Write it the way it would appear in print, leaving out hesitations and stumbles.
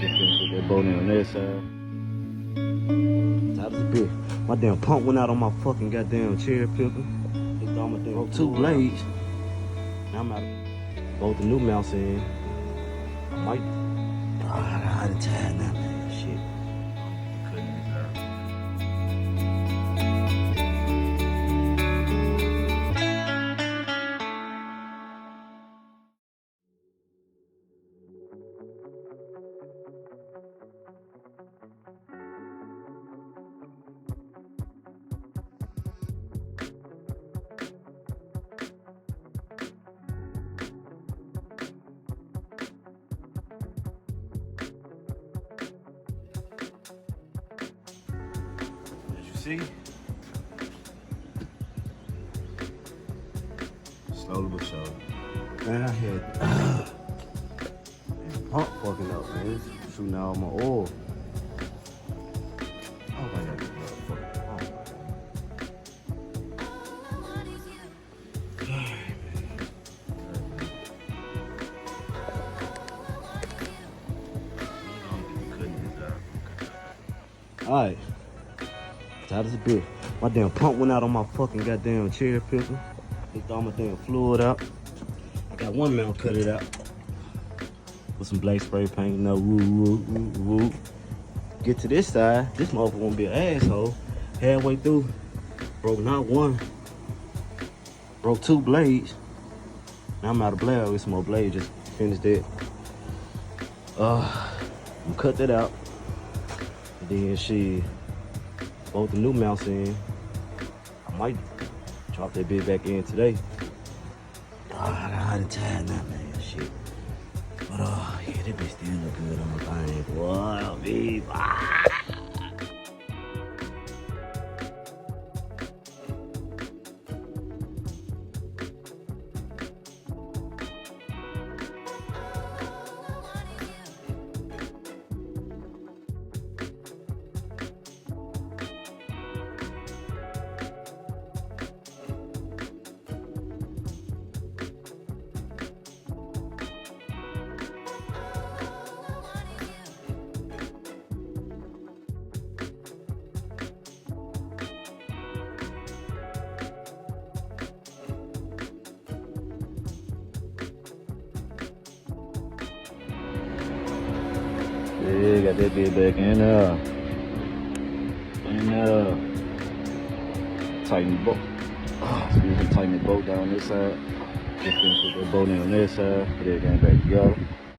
Just gonna put that boat in on that side. Tight as a bit. My damn pump went out on my fucking goddamn cherry picker. It thought my damn two blades. Now I'm out. Both the new mounts in. I might. Oh, I done tired now, man. Shit. See? Slowly but surely. Man, I had pump fucking up, man. Shooting out my oil. Oh, I got this motherfucker. Alright. Tight as a bit. My damn pump went out on my fucking goddamn cherry picker. Leaked all my damn fluid out. I got one mount cut it out. With some black spray paint, you know, woo. Get to this side, this motherfucker won't be an asshole. Halfway through, broke not one, broke two blades. Now I'm out of blade with some more blades, just finished that. I'm cut that out. And then both the new mounts in. I might drop that bit back in today. I'm tired now, man. Shit. But yeah, that bitch still look good on the thing. What, babe? Yeah, got that bit back in there. Tighten the bolt. Excuse me, tighten the bolt down this side. Just gonna put that bolt in on this side. Put everything back together.